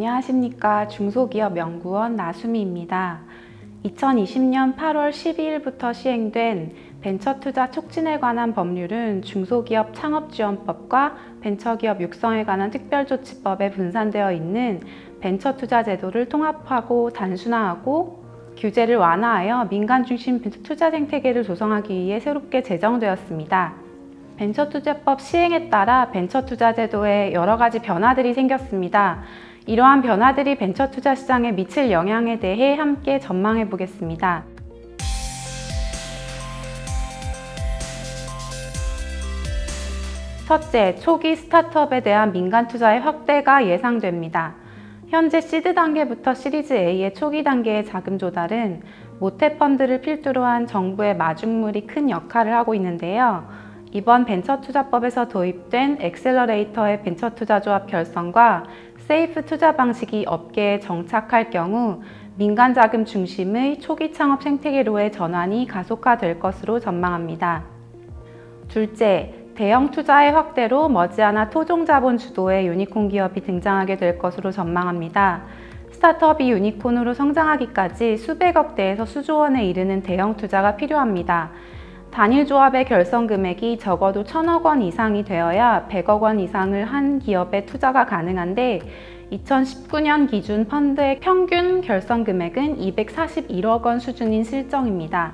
안녕하십니까. 중소기업연구원 나수미입니다. 2020년 8월 12일부터 시행된 벤처투자 촉진에 관한 법률은 중소기업 창업지원법과 벤처기업 육성에 관한 특별조치법에 분산되어 있는 벤처투자 제도를 통합하고 단순화하고 규제를 완화하여 민간 중심 투자 생태계를 조성하기 위해 새롭게 제정되었습니다. 벤처투자법 시행에 따라 벤처투자 제도에 여러 가지 변화들이 생겼습니다. 이러한 변화들이 벤처투자 시장에 미칠 영향에 대해 함께 전망해 보겠습니다. 첫째, 초기 스타트업에 대한 민간 투자의 확대가 예상됩니다. 현재 시드 단계부터 시리즈 A의 초기 단계의 자금 조달은 모태 펀드를 필두로 한 정부의 마중물이 큰 역할을 하고 있는데요. 이번 벤처투자법에서 도입된 엑셀러레이터의 벤처투자조합 결성과 세이프 투자 방식이 업계에 정착할 경우 민간 자금 중심의 초기 창업 생태계로의 전환이 가속화될 것으로 전망합니다. 둘째, 대형 투자의 확대로 머지않아 토종자본 주도의 유니콘 기업이 등장하게 될 것으로 전망합니다. 스타트업이 유니콘으로 성장하기까지 수백억 대에서 수조 원에 이르는 대형 투자가 필요합니다. 단일 조합의 결성 금액이 적어도 1,000억 원 이상이 되어야 100억 원 이상을 한 기업에 투자가 가능한데 2019년 기준 펀드의 평균 결성 금액은 241억 원 수준인 실정입니다.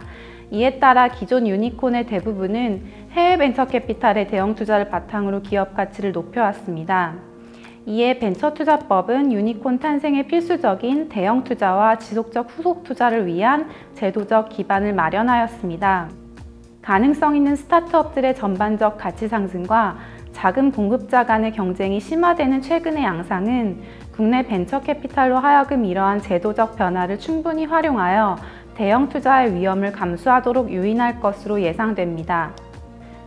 이에 따라 기존 유니콘의 대부분은 해외 벤처캐피탈의 대형 투자를 바탕으로 기업 가치를 높여왔습니다. 이에 벤처투자법은 유니콘 탄생에 필수적인 대형 투자와 지속적 후속 투자를 위한 제도적 기반을 마련하였습니다. 가능성 있는 스타트업들의 전반적 가치 상승과 자금 공급자 간의 경쟁이 심화되는 최근의 양상은 국내 벤처캐피탈로 하여금 이러한 제도적 변화를 충분히 활용하여 대형 투자의 위험을 감수하도록 유인할 것으로 예상됩니다.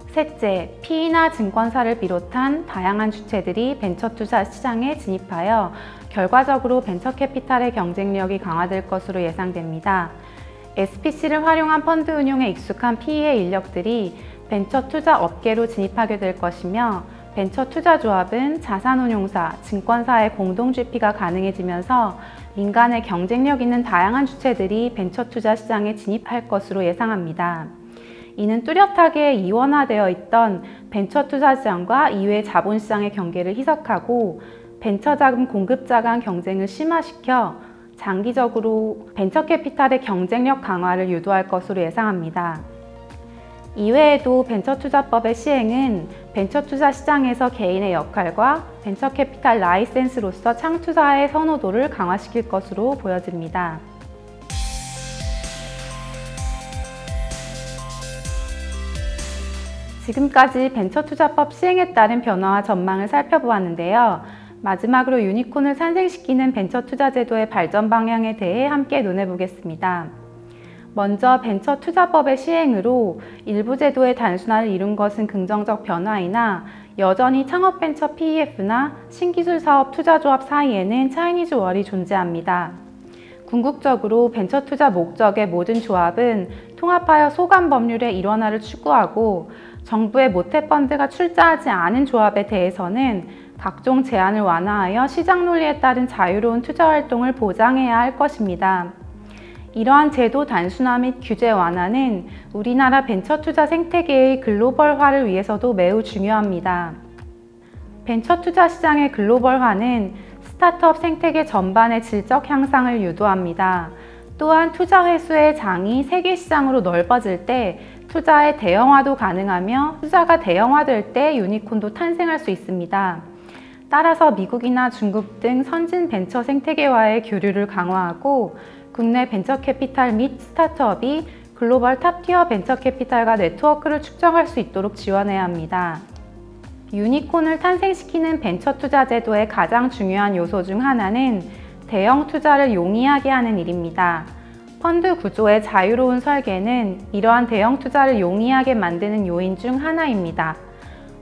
셋째, PE나 증권사를 비롯한 다양한 주체들이 벤처투자 시장에 진입하여 결과적으로 벤처캐피탈의 경쟁력이 강화될 것으로 예상됩니다. SPC를 활용한 펀드 운용에 익숙한 PE의 인력들이 벤처 투자 업계로 진입하게 될 것이며 벤처 투자 조합은 자산운용사, 증권사의 공동 GP가 가능해지면서 민간의 경쟁력 있는 다양한 주체들이 벤처 투자 시장에 진입할 것으로 예상합니다. 이는 뚜렷하게 이원화되어 있던 벤처 투자 시장과 이외 자본시장의 경계를 희석하고 벤처 자금 공급자 간 경쟁을 심화시켜 장기적으로 벤처캐피탈의 경쟁력 강화를 유도할 것으로 예상합니다. 이외에도 벤처투자법의 시행은 벤처투자 시장에서 개인의 역할과 벤처캐피탈 라이센스로서 창투자의 선호도를 강화시킬 것으로 보여집니다. 지금까지 벤처투자법 시행에 따른 변화와 전망을 살펴보았는데요. 마지막으로 유니콘을 탄생시키는 벤처투자 제도의 발전 방향에 대해 함께 논해보겠습니다. 먼저 벤처투자법의 시행으로 일부 제도의 단순화를 이룬 것은 긍정적 변화이나 여전히 창업벤처 PEF나 신기술사업 투자조합 사이에는 차이니즈 월이 존재합니다. 궁극적으로 벤처투자 목적의 모든 조합은 통합하여 소관 법률의 일원화를 추구하고 정부의 모태펀드가 출자하지 않은 조합에 대해서는 각종 제한을 완화하여 시장 논리에 따른 자유로운 투자 활동을 보장해야 할 것입니다. 이러한 제도 단순화 및 규제 완화는 우리나라 벤처투자 생태계의 글로벌화를 위해서도 매우 중요합니다. 벤처투자 시장의 글로벌화는 스타트업 생태계 전반의 질적 향상을 유도합니다. 또한 투자 회수의 장이 세계 시장으로 넓어질 때 투자의 대형화도 가능하며 투자가 대형화될 때 유니콘도 탄생할 수 있습니다. 따라서 미국이나 중국 등 선진 벤처 생태계와의 교류를 강화하고 국내 벤처캐피탈 및 스타트업이 글로벌 탑티어 벤처캐피탈과 네트워크를 축적할 수 있도록 지원해야 합니다. 유니콘을 탄생시키는 벤처 투자 제도의 가장 중요한 요소 중 하나는 대형 투자를 용이하게 하는 일입니다. 펀드 구조의 자유로운 설계는 이러한 대형 투자를 용이하게 만드는 요인 중 하나입니다.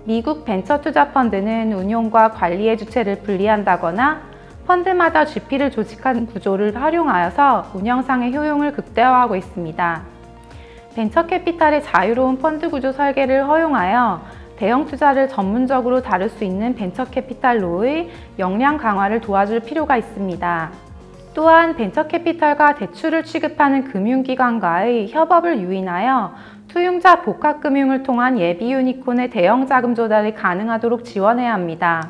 미국 벤처 투자 펀드는 운용과 관리의 주체를 분리한다거나 펀드마다 GP를 조직한 구조를 활용하여서 운영상의 효용을 극대화하고 있습니다. 벤처캐피탈의 자유로운 펀드 구조 설계를 허용하여 대형 투자를 전문적으로 다룰 수 있는 벤처 캐피탈로의 역량 강화를 도와줄 필요가 있습니다. 또한 벤처 캐피탈과 대출을 취급하는 금융기관과의 협업을 유인하여 투융자 복합금융을 통한 예비 유니콘의 대형 자금 조달이 가능하도록 지원해야 합니다.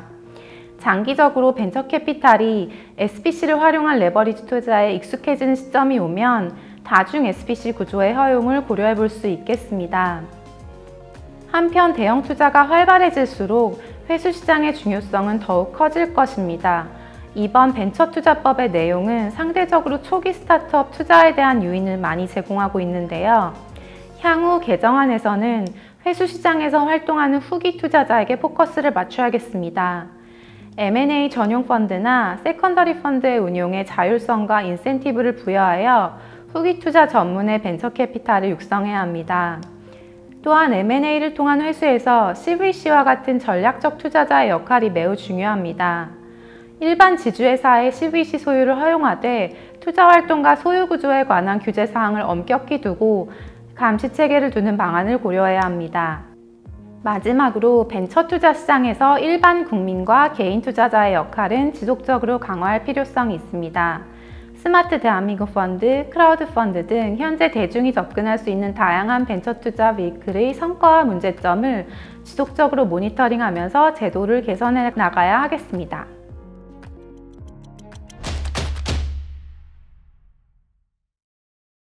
장기적으로 벤처 캐피탈이 SPC를 활용한 레버리지 투자에 익숙해지는 시점이 오면 다중 SPC 구조의 허용을 고려해 볼 수 있겠습니다. 한편 대형 투자가 활발해질수록 회수 시장의 중요성은 더욱 커질 것입니다. 이번 벤처투자법의 내용은 상대적으로 초기 스타트업 투자에 대한 유인을 많이 제공하고 있는데요. 향후 개정안에서는 회수 시장에서 활동하는 후기 투자자에게 포커스를 맞춰야겠습니다. M&A 전용 펀드나 세컨더리 펀드의 운용에 자율성과 인센티브를 부여하여 후기 투자 전문의 벤처 캐피탈을 육성해야 합니다. 또한 M&A를 통한 회수에서 CVC와 같은 전략적 투자자의 역할이 매우 중요합니다. 일반 지주회사의 CVC 소유를 허용하되 투자활동과 소유구조에 관한 규제사항을 엄격히 두고 감시체계를 두는 방안을 고려해야 합니다. 마지막으로 벤처 투자 시장에서 일반 국민과 개인 투자자의 역할은 지속적으로 강화할 필요성이 있습니다. 스마트 대한민국 펀드, 크라우드 펀드 등 현재 대중이 접근할 수 있는 다양한 벤처 투자 베이클의 성과와 문제점을 지속적으로 모니터링하면서 제도를 개선해 나가야 하겠습니다.